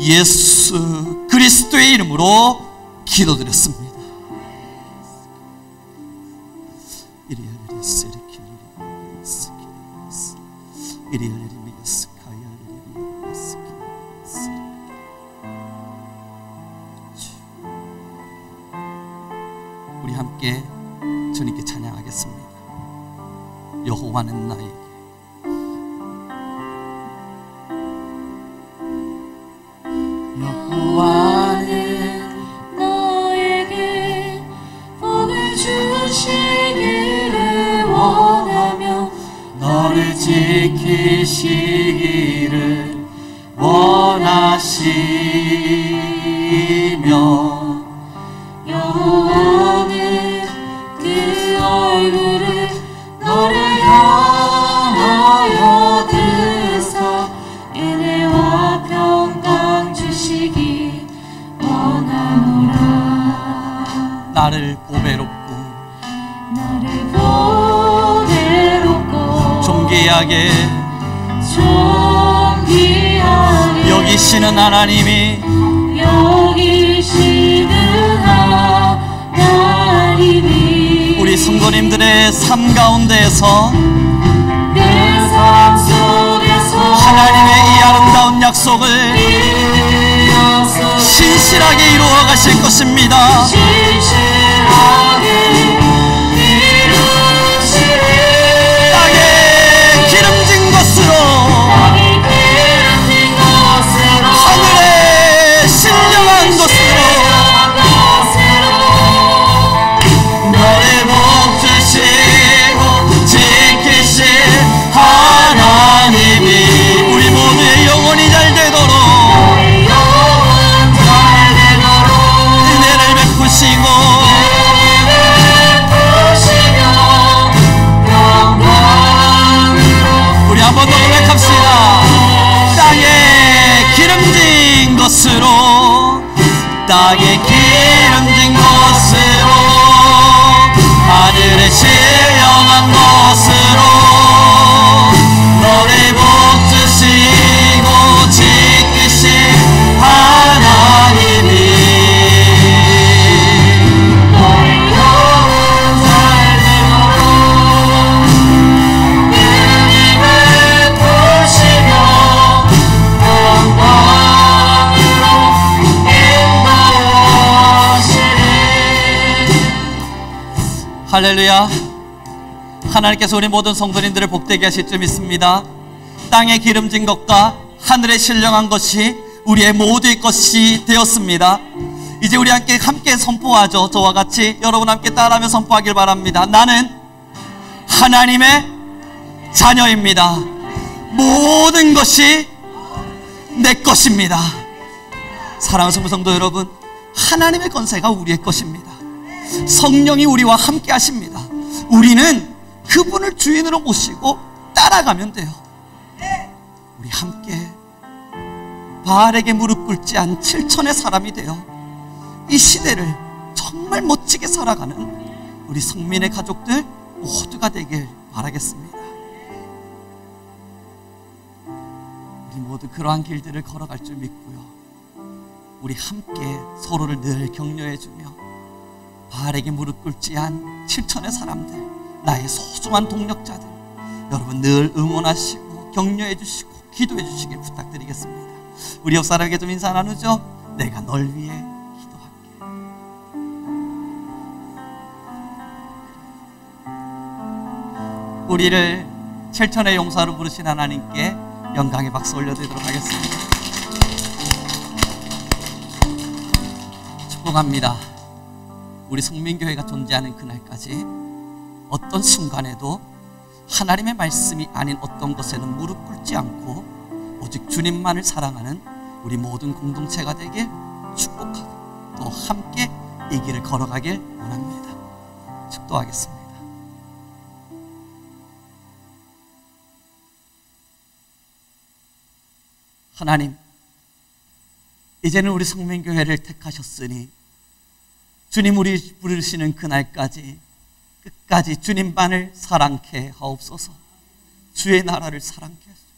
[SPEAKER 1] 예수 그리스도의 이름으로 기도드렸습니다. 이리야 세르키리 우리 함께 주님께 찬양하겠습니다. 여호와는 나에게
[SPEAKER 2] 여호와는 너에게 복을 주시기를 원하며 너를 지키시기를 원하시며 여호와는 그 얼굴을 너를 향하여 드사 은혜와 평강 주시기 원하노라.
[SPEAKER 1] 나를 보배롭고 존귀하게 여기시는 하나님이 우리 성도님들의 삶 가운데에서 하나님의 이 아름다운 약속을 신실하게 이루어 가실 것입니다. 땅에 기름진 것으로 하늘에 신령한 것으로 너를 복 주시고 지키실 하나님이 우리 모두의 영혼이 잘 되도록 은혜를 베푸시고 우리 한 번 더 고백합시다. 땅에 기름진 것으로 땅에 기름진 것으로 하늘에 신령한 것으로 너를 복 주시고 지키신 하나님이 너의 영혼 잘 되도록 은혜를 베푸시며 영광으로 인도하시리. 할렐루야. 하나님께서 우리 모든 성도님들을 복되게 하실 줄 믿습니다. 땅에 기름진 것과 하늘에 신령한 것이 우리의 모두의 것이 되었습니다. 이제 우리 함께 선포하죠. 저와 같이 여러분 함께 따라하며 선포하길 바랍니다. 나는 하나님의 자녀입니다. 모든 것이 내 것입니다. 사랑하는 성도 여러분, 하나님의 권세가 우리의 것입니다. 성령이 우리와 함께 하십니다. 우리는 그분을 주인으로 모시고 따라가면 돼요. 우리 함께 바알에게 무릎 꿇지 않은 7천의 사람이 되어 이 시대를 정말 멋지게 살아가는 우리 성민의 가족들 모두가 되길 바라겠습니다. 우리 모두 그러한 길들을 걸어갈 줄 믿고요. 우리 함께 서로를 늘 격려해주며 바알에게 무릎 꿇지 않은 7천의 사람들, 나의 소중한 동력자들, 여러분 늘 응원하시고 격려해 주시고 기도해 주시길 부탁드리겠습니다. 우리 옆 사람에게 좀 인사 나누죠. 내가 널 위해 기도할게. 우리를 7천의 용사로 부르신 하나님께 영광의 박수 올려드리도록 하겠습니다. 축복합니다. 우리 성민교회가 존재하는 그날까지 어떤 순간에도 하나님의 말씀이 아닌 어떤 것에는 무릎 꿇지 않고 오직 주님만을 사랑하는 우리 모든 공동체가 되길 축복하고 또 함께 이 길을 걸어가길 원합니다. 축도하겠습니다. 하나님, 이제는 우리 성민교회를 택하셨으니 주님 우리 부르시는 그날까지 끝까지 주님만을 사랑케 하옵소서. 주의 나라를 사랑케 하소서.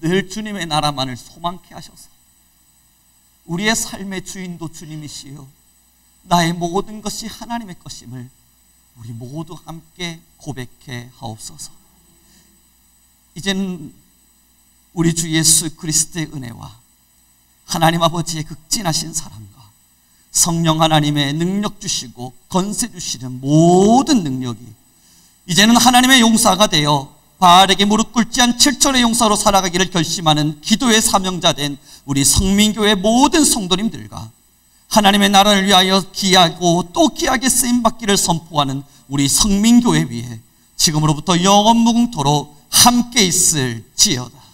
[SPEAKER 1] 늘 주님의 나라만을 소망케 하셔서 우리의 삶의 주인도 주님이시요 나의 모든 것이 하나님의 것임을 우리 모두 함께 고백해 하옵소서. 이제는 우리 주 예수 그리스도의 은혜와 하나님 아버지의 극진하신 사랑과 성령 하나님의 능력 주시고 권세 주시는 모든 능력이 이제는 하나님의 용사가 되어 바알에게 무릎 꿇지 않은 7천의 용사로 살아가기를 결심하는 기도의 사명자된 우리 성민교회 모든 성도님들과 하나님의 나라를 위하여 귀하고 또 귀하게 쓰임받기를 선포하는 우리 성민교회 위에 지금으로부터 영원 무궁토록 함께 있을지어다.